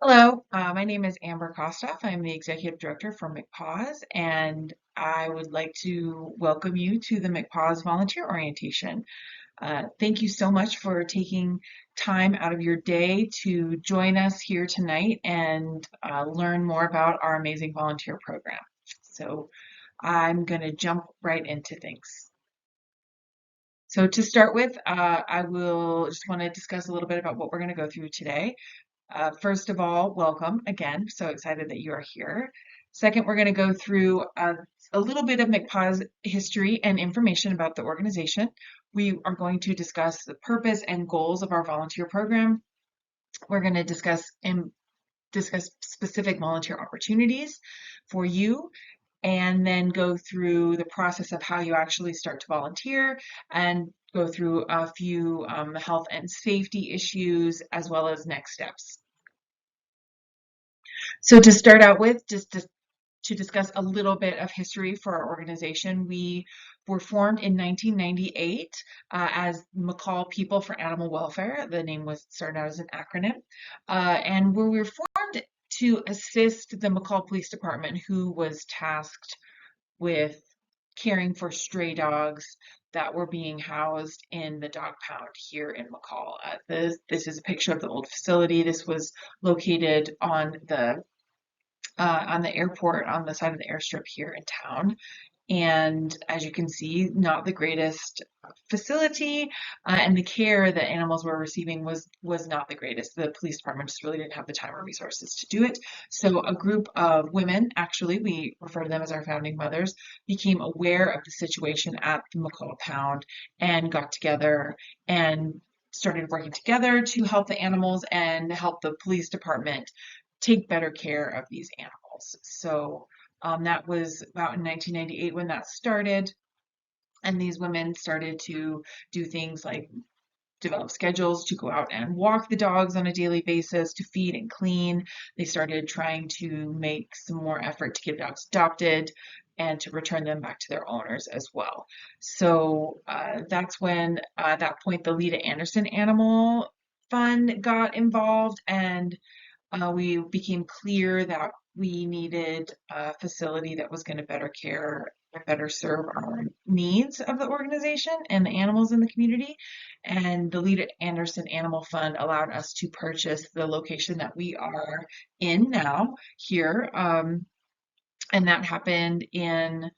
Hello, my name is Amber Kostoff. I'm the Executive Director for MCPAWS, and I would like to welcome you to the MCPAWS Volunteer Orientation. Thank you so much for taking time out of your day to join us here tonight and learn more about our amazing volunteer program. So I'm going to jump right into things. So to start with, I will just want to discuss a little bit about what we're going to go through today. First of all, welcome again. So excited that you are here. Second, we're going to go through a little bit of MCPAWS history and information about the organization. We are going to discuss the purpose and goals of our volunteer program. We're going to discuss specific volunteer opportunities for you, and then go through the process of how you actually start to volunteer and go through a few health and safety issues as well as next steps. So to start out with, just to discuss a little bit of history for our organization, we were formed in 1998 as McCall People for Animal Welfare. The name was started out as an acronym. And we were formed to assist the McCall Police Department, who was tasked with caring for stray dogs that were being housed in the dog pound here in McCall. This is a picture of the old facility. This was located on the airport on the side of the airstrip here in town. And as you can see, not the greatest facility, and the care that animals were receiving was not the greatest. The police department just really didn't have the time or resources to do it. So a group of women, actually, we refer to them as our founding mothers, became aware of the situation at the McCall Pound and got together and started working together to help the animals and help the police department take better care of these animals. So that was about in 1998 when that started. And these women started to do things like develop schedules to go out and walk the dogs on a daily basis, to feed and clean. They started trying to make some more effort to get dogs adopted and to return them back to their owners as well. So that's when, at that point, the Lita Anderson Animal Fund got involved, and we became clear that we needed a facility that was going to better care and better serve our needs of the organization and the animals in the community. And the Lita Anderson Animal Fund allowed us to purchase the location that we are in now here. And that happened in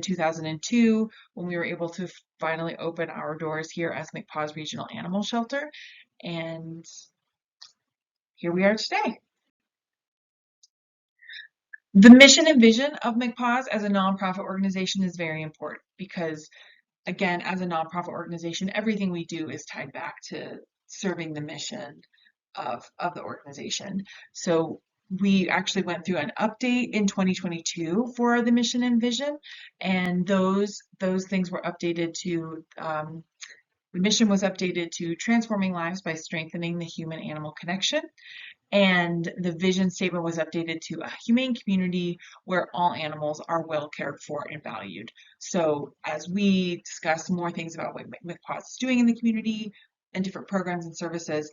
2002 when we were able to finally open our doors here as MCPAWS Regional Animal Shelter. And here we are today. The mission and vision of MCPAWS as a nonprofit organization is very important because, again, as a nonprofit organization, everything we do is tied back to serving the mission of the organization. So we actually went through an update in 2022 for the mission and vision, and those things were updated to the mission was updated to transforming lives by strengthening the human-animal connection. And the vision statement was updated to a humane community where all animals are well cared for and valued. So as we discuss more things about what MCPAWS is doing in the community and different programs and services,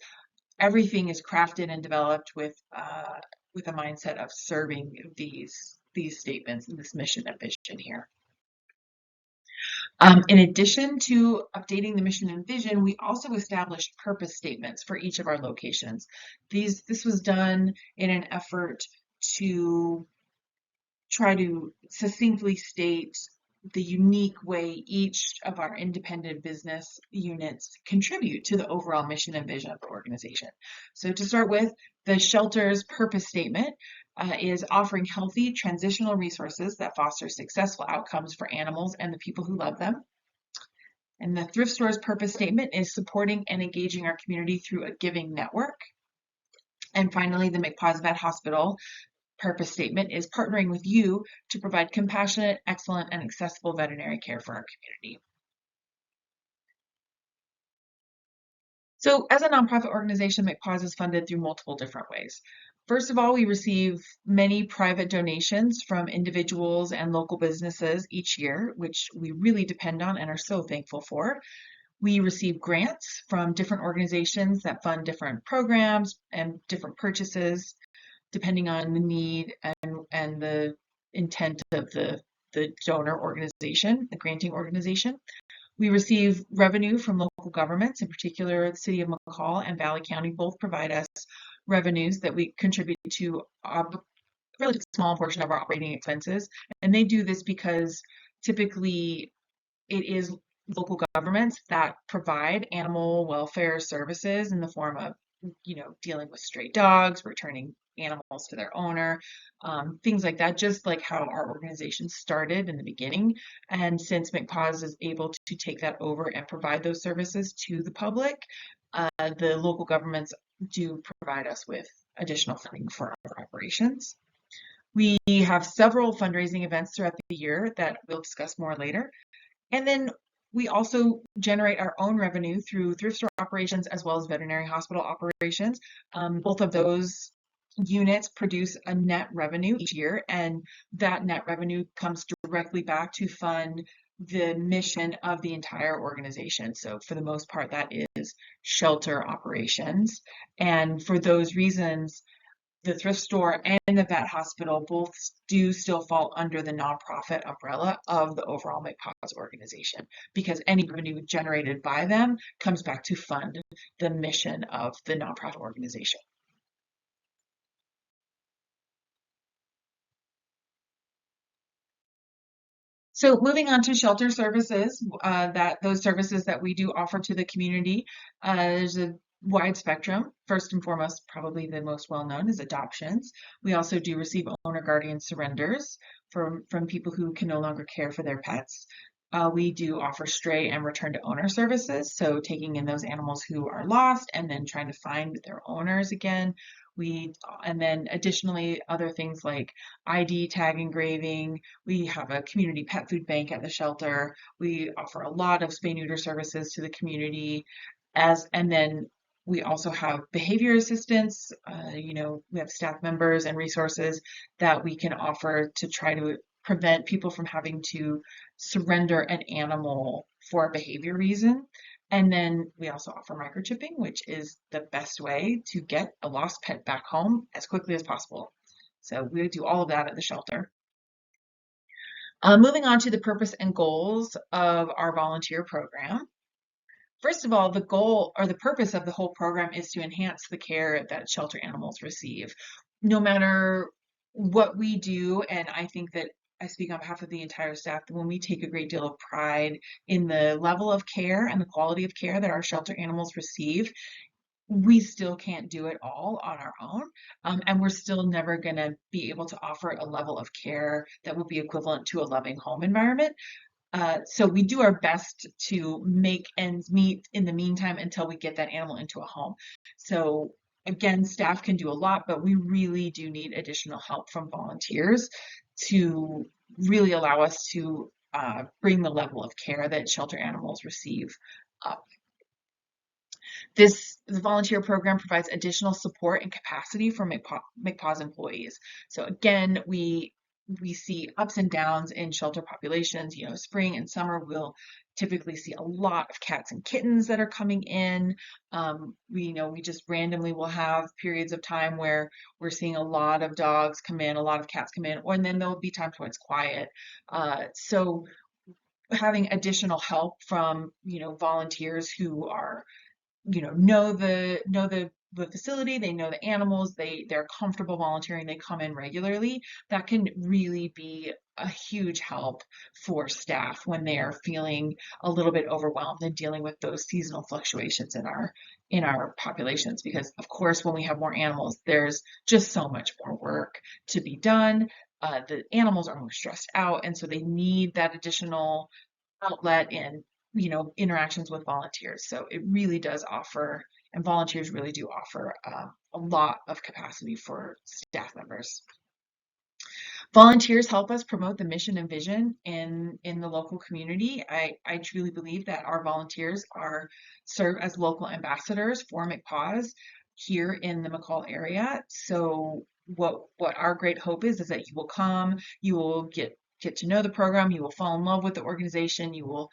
everything is crafted and developed with a mindset of serving these statements and this mission and vision here. In addition to updating the mission and vision, we also established purpose statements for each of our locations. This was done in an effort to try to succinctly state the unique way each of our independent business units contribute to the overall mission and vision of the organization. So to start with, the shelter's purpose statement is offering healthy transitional resources that foster successful outcomes for animals and the people who love them. And the thrift store's purpose statement is supporting and engaging our community through a giving network. And finally, the MCPAWS Vet Hospital purpose statement is partnering with you to provide compassionate, excellent, and accessible veterinary care for our community. So as a nonprofit organization, MCPAWS is funded through multiple different ways. First of all, we receive many private donations from individuals and local businesses each year, which we really depend on and are so thankful for. We receive grants from different organizations that fund different programs and different purchases, depending on the need and the intent of the donor organization, the granting organization. We receive revenue from local governments, in particular the City of McCall and Valley County both provide us revenues that we contribute to a relatively small portion of our operating expenses. And they do this because typically it is local governments that provide animal welfare services in the form of, dealing with stray dogs, returning animals to their owner, things like that, just like how our organization started in the beginning. And since MCPAWS is able to take that over and provide those services to the public, the local governments do provide us with additional funding for our operations. We have several fundraising events throughout the year that we'll discuss more later. And then we also generate our own revenue through thrift store operations as well as veterinary hospital operations. Both of those units produce a net revenue each year, and that net revenue comes directly back to fund the mission of the entire organization. So for the most part, that is shelter operations. And for those reasons, the thrift store and the vet hospital both do still fall under the nonprofit umbrella of the overall MCPAWS organization, because any revenue generated by them comes back to fund the mission of the nonprofit organization. So moving on to shelter services, those services that we do offer to the community, there's a wide spectrum. First and foremost, probably the most well-known is adoptions. We also do receive owner guardian surrenders from people who can no longer care for their pets. We do offer stray and return to owner services, so taking in those animals who are lost and then trying to find their owners again. And then additionally, other things like ID tag engraving. We have a community pet food bank at the shelter. We offer a lot of spay-neuter services to the community, and then we also have behavior assistance. We have staff members and resources that we can offer to try to prevent people from having to surrender an animal for a behavior reason. And then we also offer microchipping, which is the best way to get a lost pet back home as quickly as possible. So we do all of that at the shelter. Moving on to the purpose and goals of our volunteer program. First of all, the goal or the purpose of the whole program is to enhance the care that shelter animals receive. No matter what we do, and I think that I speak on behalf of the entire staff, that when we take a great deal of pride in the level of care and the quality of care that our shelter animals receive, we still can't do it all on our own. And we're still never going to be able to offer a level of care that will be equivalent to a loving home environment. So we do our best to make ends meet in the meantime until we get that animal into a home. So again, staff can do a lot, but we really do need additional help from volunteers to really allow us to bring the level of care that shelter animals receive up. The volunteer program provides additional support and capacity for MCPAWS employees. So again, we see ups and downs in shelter populations. Spring and summer, we'll typically see a lot of cats and kittens that are coming in. We just randomly will have periods of time where we're seeing a lot of dogs come in, a lot of cats come in, and then there'll be times when it's quiet. So having additional help from, volunteers who are know the facility, they know the animals, they're comfortable volunteering, they come in regularly, that can really be a huge help for staff when they are feeling a little bit overwhelmed and dealing with those seasonal fluctuations in our populations. Because of course, when we have more animals, there's just so much more work to be done. The animals are more stressed out, and so they need that additional outlet and interactions with volunteers. So it really does offer, and volunteers really do offer a lot of capacity for staff members. Volunteers help us promote the mission and vision in the local community. I truly believe that our volunteers serve as local ambassadors for MCPAWS here in the McCall area. So what our great hope is that you will come, you will get to know the program, you will fall in love with the organization, you will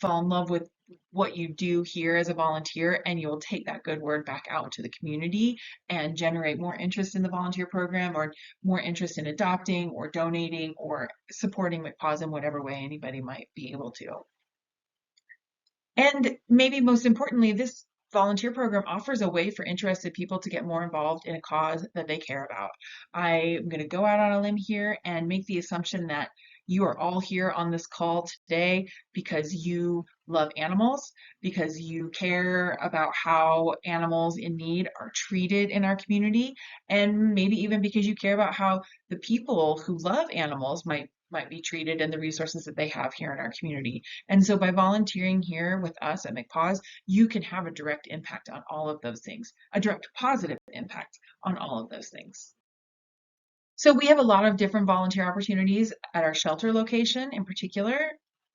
fall in love with what you do here as a volunteer, and you'll take that good word back out into the community and generate more interest in the volunteer program, or more interest in adopting or donating or supporting MCPAWS in whatever way anybody might be able to. And maybe most importantly, this volunteer program offers a way for interested people to get more involved in a cause that they care about. I'm going to go out on a limb here and make the assumption that you are all here on this call today because you love animals, because you care about how animals in need are treated in our community, and maybe even because you care about how the people who love animals might be treated and the resources that they have here in our community. And so by volunteering here with us at MCPAWS, you can have a direct impact on all of those things, a direct positive impact on all of those things. So we have a lot of different volunteer opportunities at our shelter location in particular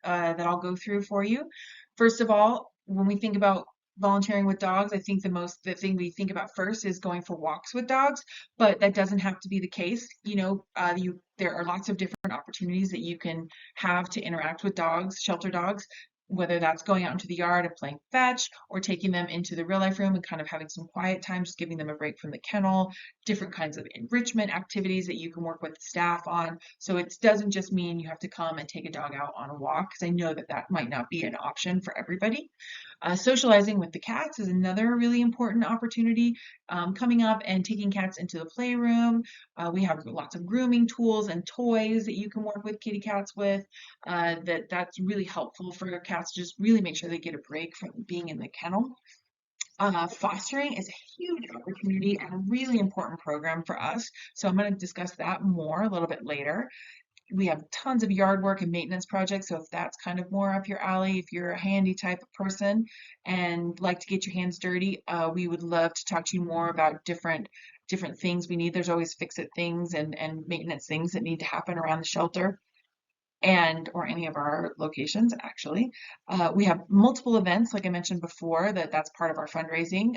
that I'll go through for you. First of all, when we think about volunteering with dogs, I think the thing we think about first is going for walks with dogs, but that doesn't have to be the case. There are lots of different opportunities that you can have to interact with dogs, shelter dogs, whether that's going out into the yard and playing fetch, or taking them into the real life room and kind of having some quiet time, just giving them a break from the kennel, different kinds of enrichment activities that you can work with staff on. So it doesn't just mean you have to come and take a dog out on a walk, because I know that that might not be an option for everybody. Socializing with the cats is another really important opportunity. Coming up and taking cats into the playroom. We have lots of grooming tools and toys that you can work with kitty cats with. That's really helpful for your cats to just really make sure they get a break from being in the kennel. Fostering is a huge opportunity and a really important program for us. So I'm going to discuss that more a little bit later. We have tons of yard work and maintenance projects. So if that's kind of more up your alley, if you're a handy type of person and like to get your hands dirty, we would love to talk to you more about different things we need. There's always fix-it things and maintenance things that need to happen around the shelter and or any of our locations actually. We have multiple events, like I mentioned before, that's part of our fundraising.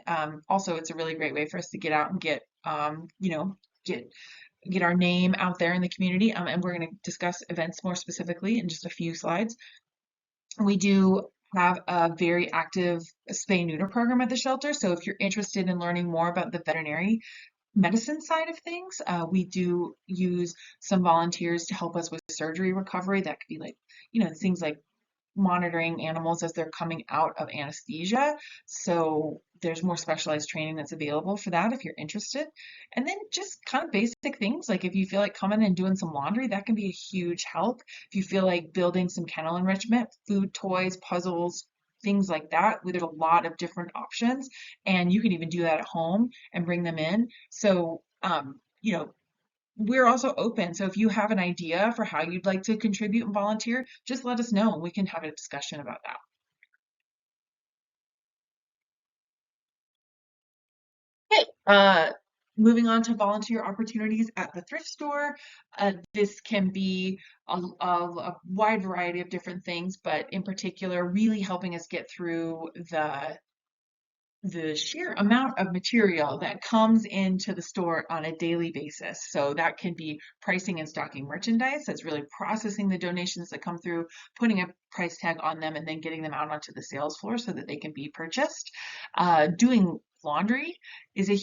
Also, it's a really great way for us to get out and get get our name out there in the community. And we're going to discuss events more specifically in just a few slides. We do have a very active spay neuter program at the shelter. So if you're interested in learning more about the veterinary medicine side of things, we do use some volunteers to help us with surgery recovery. That could be like, things like monitoring animals as they're coming out of anesthesia. So there's more specialized training that's available for that if you're interested. And then just kind of basic things, like if you feel like coming and doing some laundry, that can be a huge help. If you feel like building some kennel enrichment, food, toys, puzzles, things like that, there's a lot of different options, and you can even do that at home and bring them in. So we're also open. So if you have an idea for how you'd like to contribute and volunteer, just let us know and we can have a discussion about that. Okay. Moving on to volunteer opportunities at the thrift store. This can be a wide variety of different things, but in particular, really helping us get through the sheer amount of material that comes into the store on a daily basis. So that can be pricing and stocking merchandise. That's really processing the donations that come through, putting a price tag on them, and then getting them out onto the sales floor so that they can be purchased. Doing laundry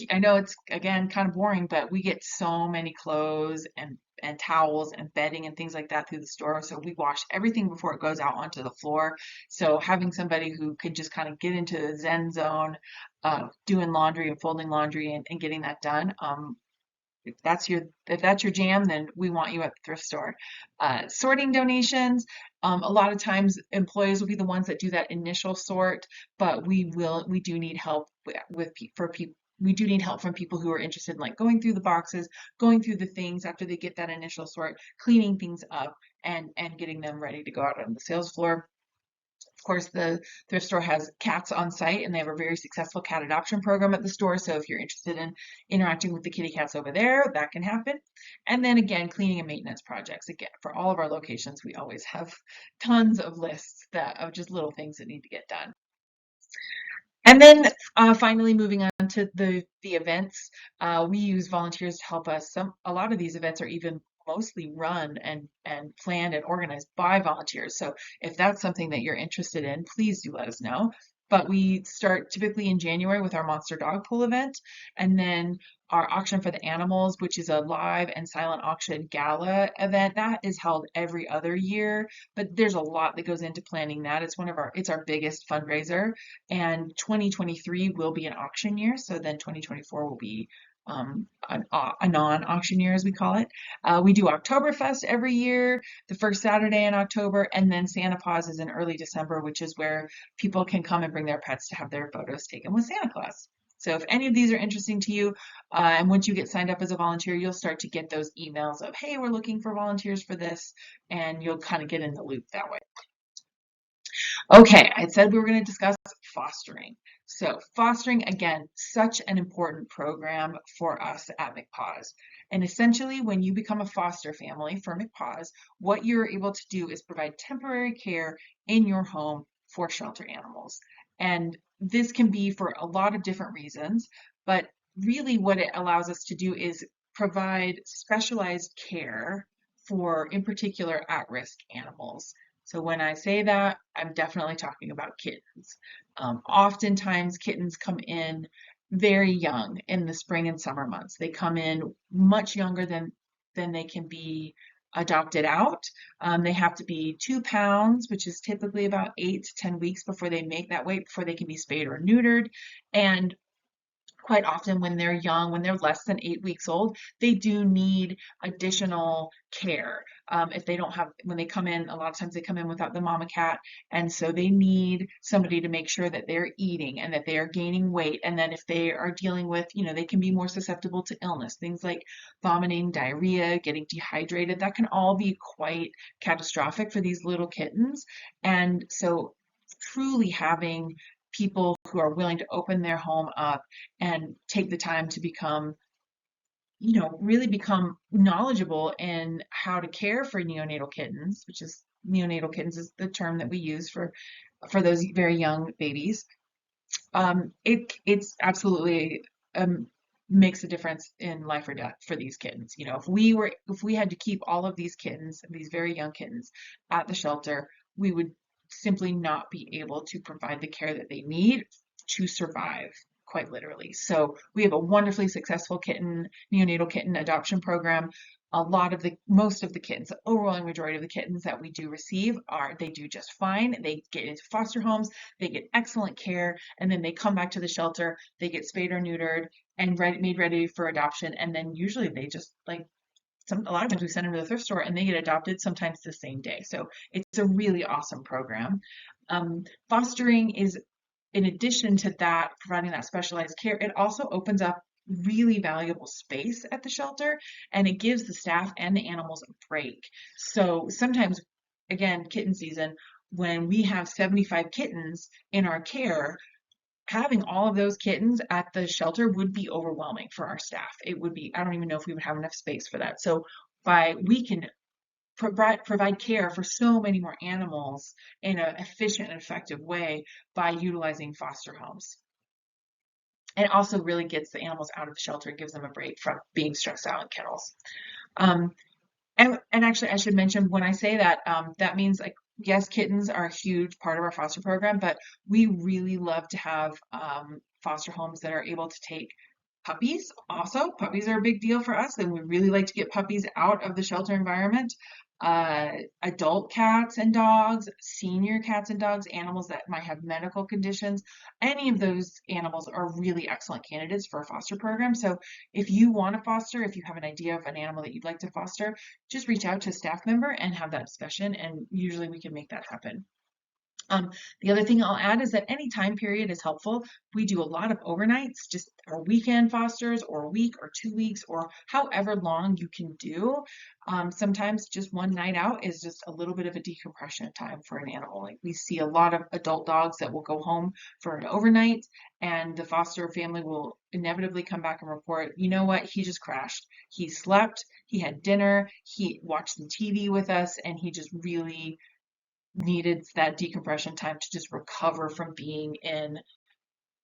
I know it's again kind of boring, but we get so many clothes and towels and bedding and things like that through the store. So we wash everything before it goes out onto the floor. So having somebody who could just kind of get into the Zen zone of doing laundry and folding laundry and getting that done. If that's your jam, then we want you at the thrift store. Sorting donations. A lot of times employees will be the ones that do that initial sort, but we do need help we do need help from people who are interested in like going through the boxes, going through the things after they get that initial sort, cleaning things up and getting them ready to go out on the sales floor. Of course, the thrift store has cats on site and they have a very successful cat adoption program at the store. So if you're interested in interacting with the kitty cats over there, that can happen. And then again, cleaning and maintenance projects. Again, for all of our locations, we always have tons of lists of just little things that need to get done. And then finally, moving on to the events, we use volunteers to help us. A lot of these events are even mostly run and planned and organized by volunteers. So if that's something that you're interested in, please do let us know. But we start typically in January with our Monster Dog Pool event, and then our auction for the animals, which is a live and silent auction gala event that is held every other year. But there's a lot that goes into planning that. It's our biggest fundraiser, and 2023 will be an auction year. So then 2024 will be a non-auction year, as we call it. We do Oktoberfest every year, the first Saturday in October, and then MCPAWS is in early December, which is where people can come and bring their pets to have their photos taken with Santa Claus. So if any of these are interesting to you, and once you get signed up as a volunteer, you'll start to get those emails of, hey, we're looking for volunteers for this, and you'll kind of get in the loop that way. Okay, I said we were going to discuss fostering. So fostering, again, such an important program for us at MCPAWS. And essentially, when you become a foster family for MCPAWS, what you're able to do is provide temporary care in your home for shelter animals. And this can be for a lot of different reasons, but really what it allows us to do is provide specialized care for, in particular, at-risk animals. So when I say that, I'm definitely talking about kittens. Oftentimes kittens come in very young in the spring and summer months. They come in much younger than they can be adopted out. They have to be 2 pounds, which is typically about 8 to 10 weeks before they make that weight, before they can be spayed or neutered. And quite often when they're young, when they're less than 8 weeks old, they do need additional care. If they don't have, when they come in, a lot of times they come in without the mama cat, and so they need somebody to make sure that they're eating and that they are gaining weight, and that if they are dealing with, they can be more susceptible to illness, things like vomiting, diarrhea, getting dehydrated, that can all be quite catastrophic for these little kittens. And so truly having people who are willing to open their home up and take the time to become, really become knowledgeable in how to care for neonatal kittens, which is neonatal kittens is the term that we use for those very young babies. It's absolutely makes a difference in life or death for these kittens. If we had to keep all of these kittens, these very young kittens, at the shelter, we would simply not be able to provide the care that they need to survive, quite literally. So we have a wonderfully successful neonatal kitten adoption program. Most of the kittens, the overwhelming majority of the kittens that we do receive they do just fine. They get into foster homes, they get excellent care, and then they come back to the shelter, they get spayed or neutered and made ready for adoption. And then usually they just a lot of times we send them to the thrift store and they get adopted sometimes the same day. So it's a really awesome program. Fostering is, in addition to that, providing that specialized care, it also opens up really valuable space at the shelter, and it gives the staff and the animals a break. So sometimes, again, kitten season, when we have 75 kittens in our care, having all of those kittens at the shelter would be overwhelming for our staff. It would be, I don't even know if we would have enough space for that. So we can provide care for so many more animals in an efficient and effective way by utilizing foster homes. And it also really gets the animals out of the shelter and gives them a break from being stressed out in kennels. And actually, I should mention, when I say that, that means, yes, kittens are a huge part of our foster program, but we really love to have foster homes that are able to take puppies. Also, puppies are a big deal for us, and we really like to get puppies out of the shelter environment. Adult cats and dogs, senior cats and dogs, animals that might have medical conditions, any of those animals are really excellent candidates for a foster program. So if you want to foster, if you have an idea of an animal that you'd like to foster, just reach out to a staff member and have that discussion, and usually we can make that happen. The other thing I'll add is that any time period is helpful. We do a lot of overnights, just our weekend fosters, or a week or 2 weeks, or however long you can do. Sometimes just one night out is just a little bit of a decompression time for an animal. We see a lot of adult dogs that will go home for an overnight, and the foster family will inevitably come back and report, you know what, he just crashed. He slept, he had dinner, he watched the TV with us, and he just really needed that decompression time to just recover from being in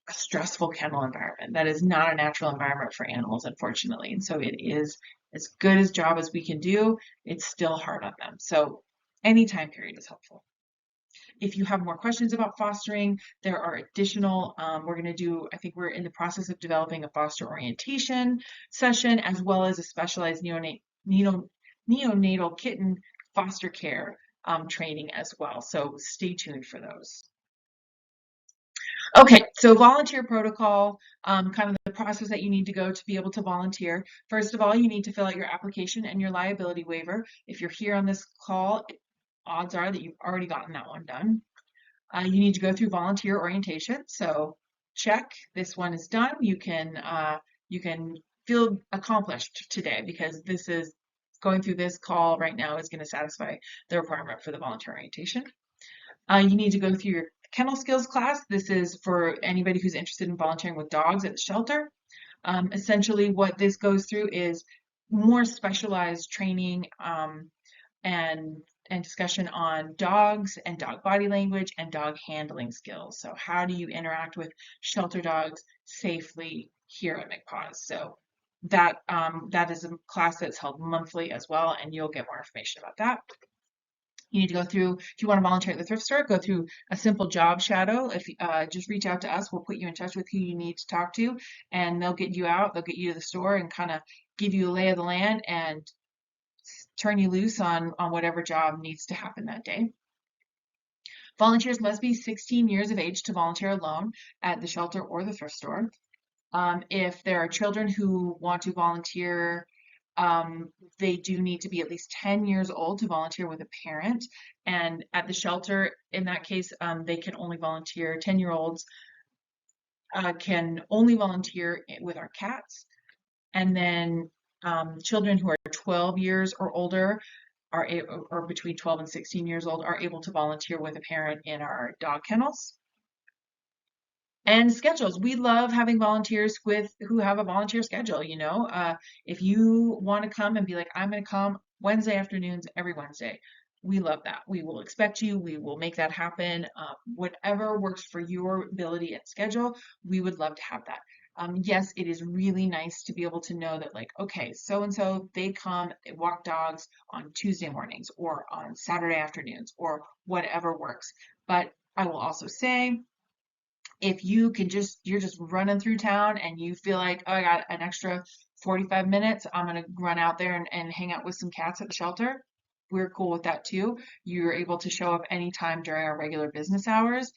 a stressful kennel environment. That is not a natural environment for animals, unfortunately. And so it is as good as job as we can do, it's still hard on them. So any time period is helpful. If you have more questions about fostering, there are additional, we're going to do, I think we're in the process of developing a foster orientation session, as well as a specialized neonatal kitten foster care training as well. So stay tuned for those. Okay, so volunteer protocol, kind of the process that you need to go to be able to volunteer. First of all, you need to fill out your application and your liability waiver. If you're here on this call, odds are that you've already gotten that one done. You need to go through volunteer orientation. So check, this one is done. You can feel accomplished today because this is going through this call right now is going to satisfy the requirement for the volunteer orientation. You need to go through your kennel skills class. This is for anybody who's interested in volunteering with dogs at the shelter. Essentially what this goes through is more specialized training and discussion on dogs and dog body language and dog handling skills. So how do you interact with shelter dogs safely here at MCPAWS? So that is a class that's held monthly as well, and you'll get more information about that. You need to go through, if you want to volunteer at the thrift store, go through a simple job shadow. If just reach out to us, we'll put you in touch with who you need to talk to, and they'll get you out, they'll get you to the store and kind of give you a lay of the land and turn you loose on whatever job needs to happen that day. Volunteers must be 16 years of age to volunteer alone at the shelter or the thrift store. If there are children who want to volunteer, they do need to be at least 10 years old to volunteer with a parent. And at the shelter, in that case, they can only volunteer, 10-year-olds can only volunteer with our cats. And then children who are 12 years or older or between 12 and 16 years old are able to volunteer with a parent in our dog kennels. And schedules. We love having volunteers who have a volunteer schedule, you know. If you want to come and be like, I'm going to come Wednesday afternoons every Wednesday, we love that. We will expect you. We will make that happen. Whatever works for your ability and schedule, we would love to have that. Yes, it is really nice to be able to know that, like, okay, so-and-so, they come, they walk dogs on Tuesday mornings or on Saturday afternoons or whatever works. But I will also say, if you can you're just running through town and you feel like, oh, I got an extra 45 minutes, I'm going to run out there and hang out with some cats at the shelter, we're cool with that too. You're able to show up anytime during our regular business hours.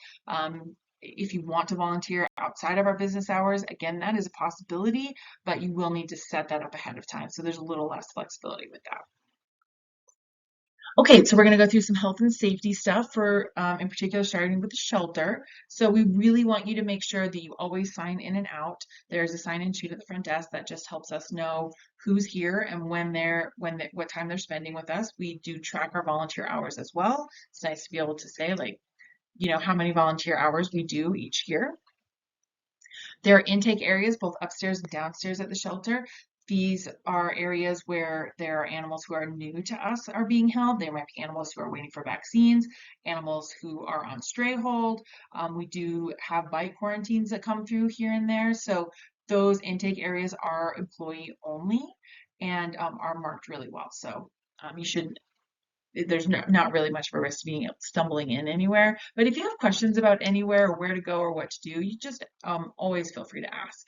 If you want to volunteer outside of our business hours, again, that is a possibility, but you will need to set that up ahead of time. So there's a little less flexibility with that. Okay, so we're going to go through some health and safety stuff for, in particular, starting with the shelter. So we really want you to make sure that you always sign in and out. There's a sign-in sheet at the front desk that just helps us know who's here and what time they're spending with us. We do track our volunteer hours as well. It's nice to be able to say, like, you know, how many volunteer hours we do each year. There are intake areas both upstairs and downstairs at the shelter. These are areas where there are animals who are new to us are being held. There might be animals who are waiting for vaccines, animals who are on stray hold. We do have bite quarantines that come through here and there. So those intake areas are employee only and are marked really well. So you shouldn't, there's not really much of a risk to being stumbling in anywhere. But if you have questions about anywhere or where to go or what to do, you just always feel free to ask.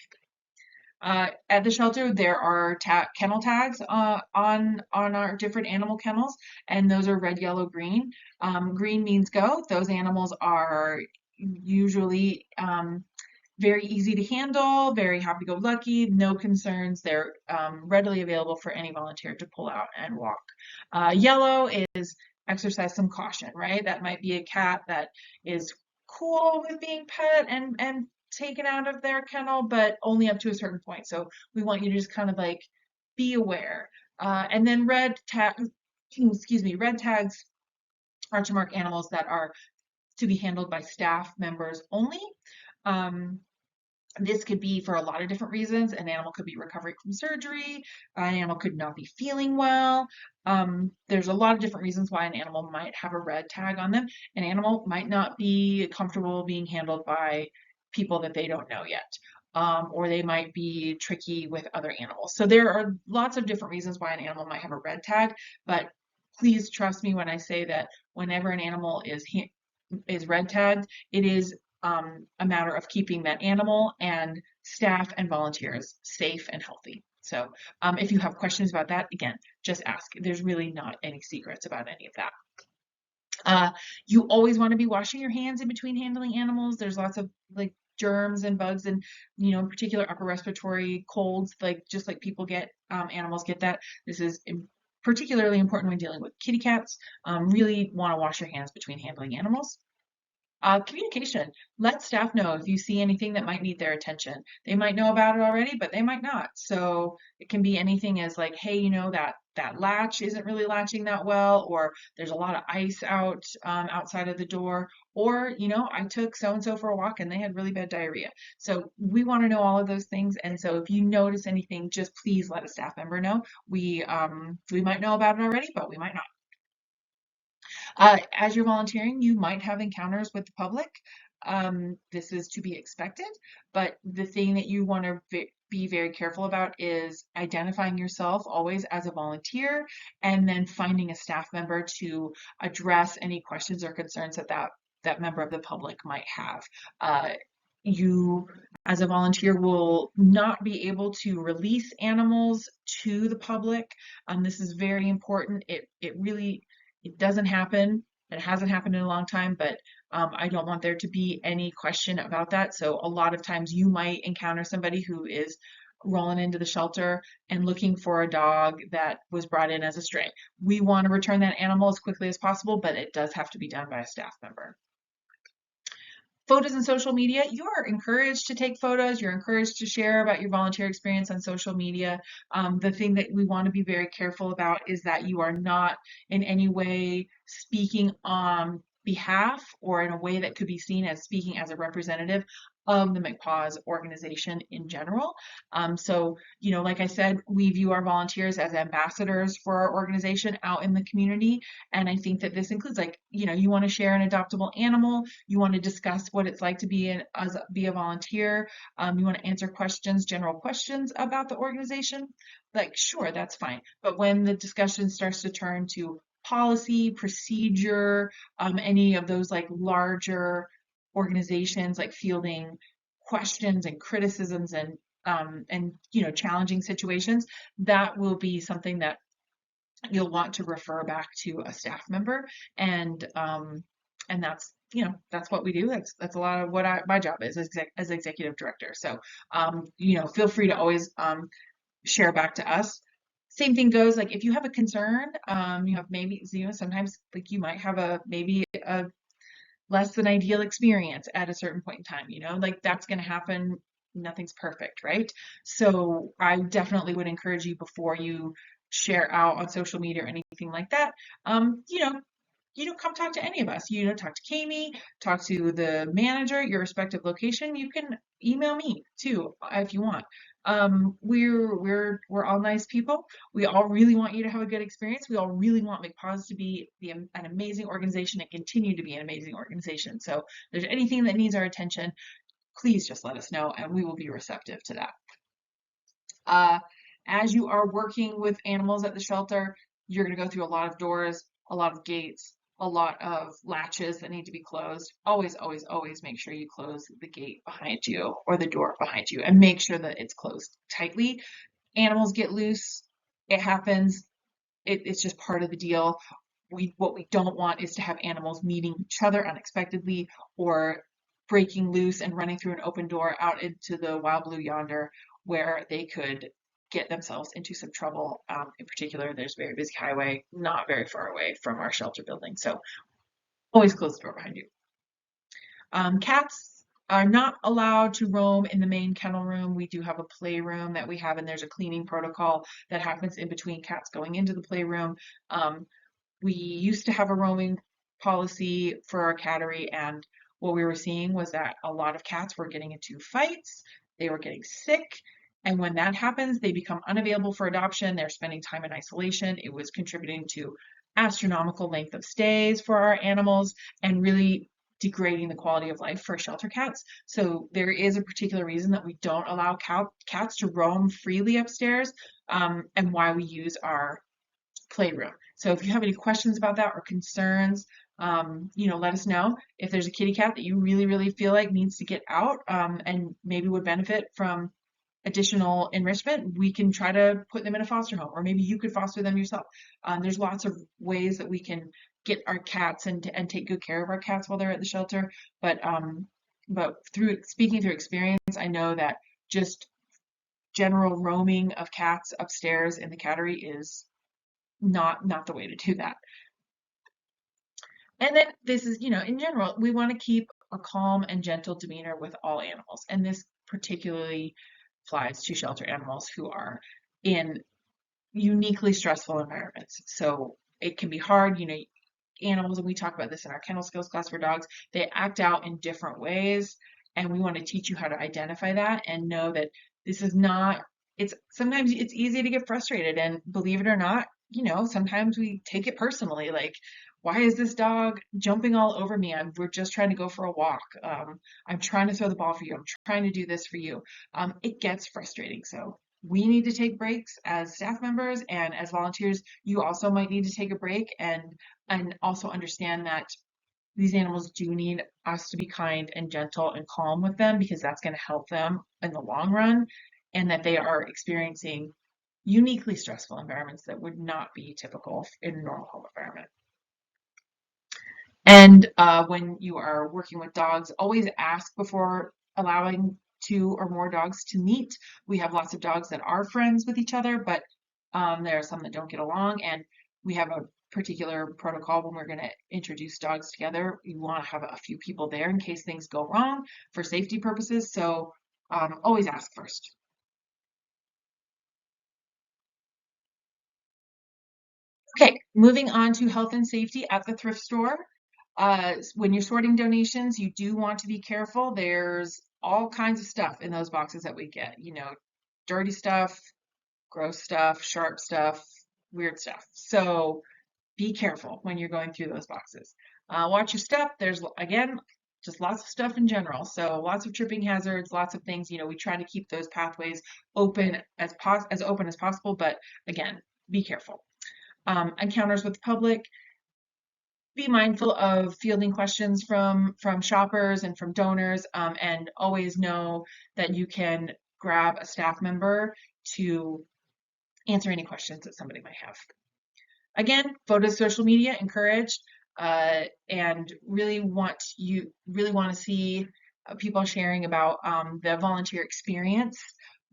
At the shelter, there are kennel tags on our different animal kennels, and those are red, yellow, green. Green means go. Those animals are usually very easy to handle, very happy-go-lucky, no concerns. They're readily available for any volunteer to pull out and walk. Yellow is exercise some caution, right? That might be a cat that is cool with being pet and taken out of their kennel, but only up to a certain point. So we want you to just kind of like be aware. And then red tags are to mark animals that are to be handled by staff members only. This could be for a lot of different reasons. An animal could be recovering from surgery. An animal could not be feeling well. There's a lot of different reasons why an animal might have a red tag on them. An animal might not be comfortable being handled by people that they don't know yet. or they might be tricky with other animals. So there are lots of different reasons why an animal might have a red tag, but please trust me when I say that whenever an animal is red tagged, it is a matter of keeping that animal and staff and volunteers safe and healthy. So if you have questions about that, again, just ask. There's really not any secrets about any of that. You always want to be washing your hands in between handling animals. There's lots of like germs and bugs and in particular upper respiratory colds, like just like people get, animals get that. This is particularly important when dealing with kitty cats. Really want to wash your hands between handling animals. Communication. Let staff know if you see anything that might need their attention. They might know about it already, but they might not. So it can be anything as like, hey, that latch isn't really latching that well, or there's a lot of ice out outside of the door, or I took so and so for a walk and they had really bad diarrhea. So we want to know all of those things. And so if you notice anything, just please let a staff member know. We might know about it already, but we might not. As you're volunteering, you might have encounters with the public. This is to be expected, but the thing that you want to be very careful about is identifying yourself always as a volunteer and then finding a staff member to address any questions or concerns that member of the public might have. You, as a volunteer, will not be able to release animals to the public. This is very important. It doesn't happen. It hasn't happened in a long time, but I don't want there to be any question about that. So a lot of times you might encounter somebody who is rolling into the shelter and looking for a dog that was brought in as a stray. We want to return that animal as quickly as possible, but it does have to be done by a staff member. Photos and social media, you're encouraged to take photos. You're encouraged to share about your volunteer experience on social media. The thing that we want to be very careful about is that you are not in any way speaking on behalf or in a way that could be seen as speaking as a representative of the MCPAWS organization in general. So, like I said, we view our volunteers as ambassadors for our organization out in the community. And I think that this includes you want to share an adoptable animal, you want to discuss what it's like to be a volunteer, you want to answer questions, general questions about the organization, sure, that's fine. But when the discussion starts to turn to policy, procedure, any of those larger organizations fielding questions and criticisms and challenging situations, that will be something that you'll want to refer back to a staff member, and that's what we do. That's a lot of what my job is as executive director. So feel free to always share back to us. Same thing goes if you have a concern, you have maybe sometimes you might have maybe a less than ideal experience at a certain point in time, that's going to happen. Nothing's perfect, right? So I definitely would encourage you, before you share out on social media or anything like that, come talk to any of us. Talk to Kami, talk to the manager, your respective location. You can email me too if you want. We're all nice people. We all really want you to have a good experience. We all really want MCPAWS to be an amazing organization and continue to be an amazing organization. So if there's anything that needs our attention, please just let us know and we will be receptive to that. As you are working with animals at the shelter, you're going to go through a lot of doors, a lot of gates, a lot of latches that need to be closed. Always, always, always make sure you close the gate behind you or the door behind you and make sure that it's closed tightly. Animals get loose. It happens. It's just part of the deal. What we don't want is to have animals meeting each other unexpectedly or breaking loose and running through an open door out into the wild blue yonder, where they could get themselves into some trouble. In particular, there's a very busy highway not very far away from our shelter building. So always close the door behind you. Cats are not allowed to roam in the main kennel room. We do have a playroom that we have, and there's a cleaning protocol that happens in between cats going into the playroom. We used to have a roaming policy for our cattery, and what we were seeing was that a lot of cats were getting into fights, they were getting sick, and when that happens, they become unavailable for adoption. They're spending time in isolation. It was contributing to astronomical length of stays for our animals and really degrading the quality of life for shelter cats. So there is a particular reason that we don't allow cats to roam freely upstairs, and why we use our playroom. So if you have any questions about that or concerns, let us know. If there's a kitty cat that you really, really feel like needs to get out, and maybe would benefit from additional enrichment, we can try to put them in a foster home, or maybe you could foster them yourself. There's lots of ways that we can get our cats and take good care of our cats while they're at the shelter. But through speaking through experience, I know that just general roaming of cats upstairs in the cattery is not the way to do that. And then this is, in general, we want to keep a calm and gentle demeanor with all animals. And this particularly applies to shelter animals who are in uniquely stressful environments. So it can be hard, animals, and we talk about this in our kennel skills class for dogs, they act out in different ways. And we want to teach you how to identify that and know that this is not, sometimes it's easy to get frustrated, and believe it or not, sometimes we take it personally. Like, why is this dog jumping all over me? We're just trying to go for a walk. I'm trying to throw the ball for you. I'm trying to do this for you. It gets frustrating. So we need to take breaks as staff members, and as volunteers, you also might need to take a break and also understand that these animals do need us to be kind and gentle and calm with them, because that's going to help them in the long run, and that they are experiencing uniquely stressful environments that would not be typical in a normal home environment. And when you are working with dogs, always ask before allowing 2 or more dogs to meet. We have lots of dogs that are friends with each other, but there are some that don't get along, and we have a particular protocol when we're going to introduce dogs together. You want to have a few people there in case things go wrong for safety purposes. So always ask first. Okay, moving on to health and safety at the thrift store. When you're sorting donations, you do want to be careful. There's all kinds of stuff in those boxes that we get, dirty stuff, gross stuff, sharp stuff, weird stuff. So be careful when you're going through those boxes. Watch your step. There's, again, just lots of stuff in general. So lots of tripping hazards, lots of things. We try to keep those pathways open as open as possible, but again, be careful. Encounters with the public. Be mindful of fielding questions from shoppers and from donors, and always know that you can grab a staff member to answer any questions that somebody might have. Again, photos, social media encouraged, and really want to see people sharing about the volunteer experience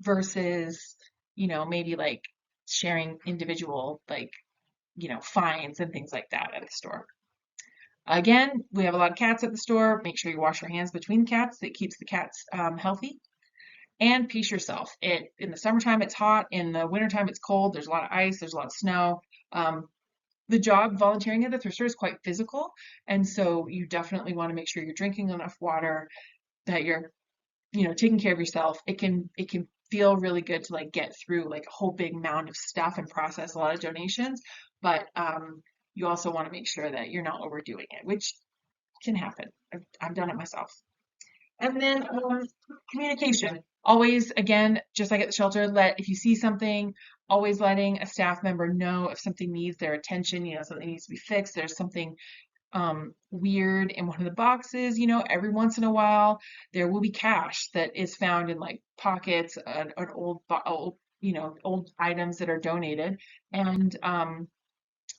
versus maybe like sharing individual finds and things like that at the store. Again, we have a lot of cats at the store. Make sure you wash your hands between cats. That keeps the cats healthy. And pace yourself. In the summertime, it's hot. In the wintertime, it's cold. There's a lot of ice. There's a lot of snow. The job volunteering at the thrift store is quite physical. And so you definitely want to make sure you're drinking enough water, that you're, taking care of yourself. It can feel really good to get through a whole big mound of stuff and process a lot of donations. But you also want to make sure that you're not overdoing it, which can happen. I've done it myself. And then communication. Always, again, just like at the shelter, if you see something, always letting a staff member know if something needs their attention, something needs to be fixed. There's something weird in one of the boxes, every once in a while, there will be cash that is found in pockets, an old, old items that are donated. And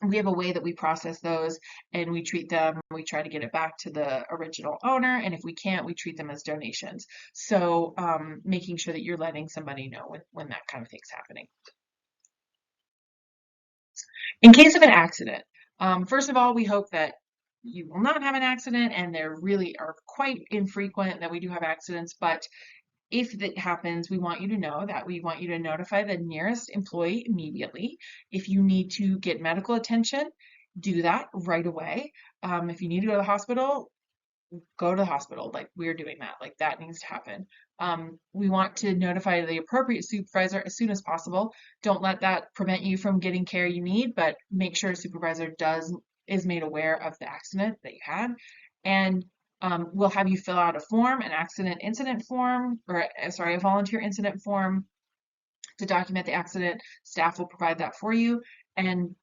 we have a way that we process those, and we treat them, we try to get it back to the original owner, and if we can't, we treat them as donations. So making sure that you're letting somebody know when that kind of thing's happening. In case of an accident, first of all, we hope that you will not have an accident, and there really are quite infrequent that we do have accidents, but if that happens, we want you to know that we want you to notify the nearest employee immediately. If you need to get medical attention, do that right away. If you need to go to the hospital, go to the hospital. We're doing that. That needs to happen. We want to notify the appropriate supervisor as soon as possible. Don't let that prevent you from getting care you need, but make sure a supervisor is made aware of the accident that you had. And We'll have you fill out a form, an accident incident form, or sorry, a volunteer incident form to document the accident. Staff will provide that for you. And,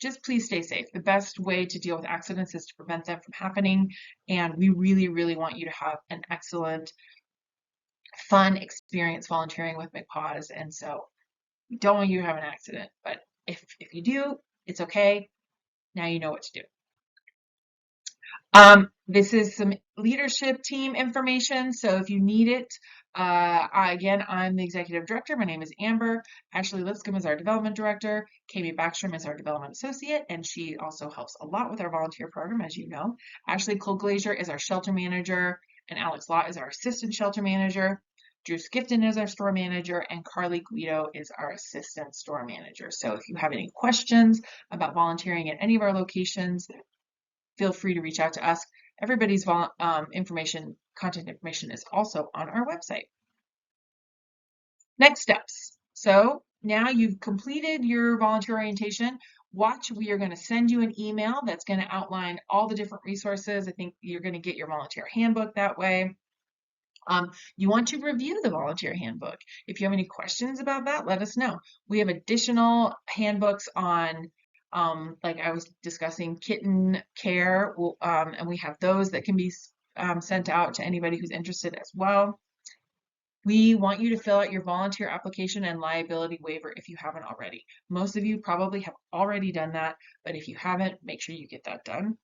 just please stay safe. The best way to deal with accidents is to prevent them from happening. And we really, really want you to have an excellent, fun experience volunteering with MCPAWS. And so we don't want you to have an accident, but if you do, it's okay. Now you know what to do. This is some leadership team information. So if you need it, again, I'm the executive director. My name is Amber. Ashley Lipscomb is our development director. Kami Backstrom is our development associate, and she also helps a lot with our volunteer program, as you know. Ashley Cole-Glazier is our shelter manager, and Alex Lott is our assistant shelter manager. Drew Skipton is our store manager, and Carly Guido is our assistant store manager. So if you have any questions about volunteering at any of our locations, feel free to reach out to us. Everybody's contact information is also on our website. Next steps. So now you've completed your volunteer orientation. Watch, we are going to send you an email that's going to outline all the different resources. I think you're going to get your volunteer handbook that way. You want to review the volunteer handbook. If you have any questions about that, let us know. We have additional handbooks on like I was discussing kitten care, and we have those that can be sent out to anybody who's interested as well. We want you to fill out your volunteer application and liability waiver if you haven't already. Most of you probably have already done that, but if you haven't, make sure you get that done.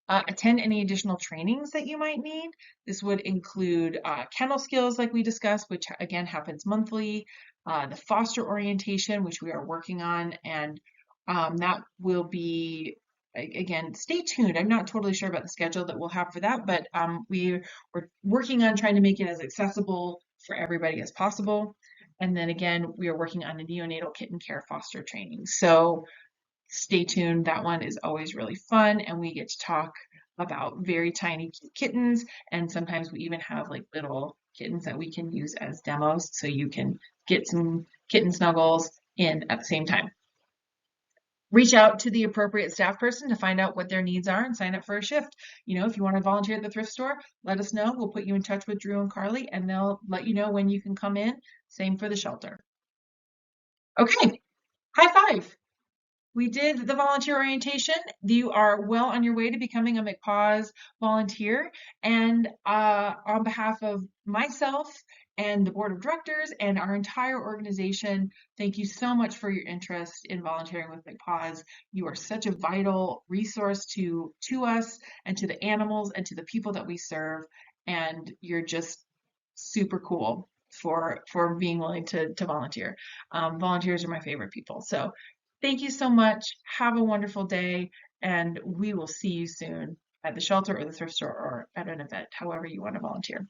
Attend any additional trainings that you might need. This would include kennel skills like we discussed, which again happens monthly, the foster orientation, which we are working on, and that will be, again, stay tuned. I'm not totally sure about the schedule that we'll have for that, but we're working on trying to make it as accessible for everybody as possible. And then again, we are working on a neonatal kitten care foster training. So stay tuned. That one is always really fun, and we get to talk about very tiny kittens, and sometimes we even have like little kittens that we can use as demos, so you can get some kitten snuggles in at the same time. Reach out to the appropriate staff person to find out what their needs are and sign up for a shift. If you want to volunteer at the thrift store, let us know. We'll put you in touch with Drew and Carly, and they'll let you know when you can come in. Same for the shelter. Okay, high five. We did the volunteer orientation. You are well on your way to becoming a MCPAWS volunteer. And on behalf of myself and the board of directors and our entire organization, thank you so much for your interest in volunteering with MCPAWS. You are such a vital resource to us and to the animals and to the people that we serve. And you're just super cool for being willing to volunteer. Volunteers are my favorite people. So thank you so much. Have a wonderful day, and we will see you soon at the shelter or the thrift store or at an event, however you want to volunteer.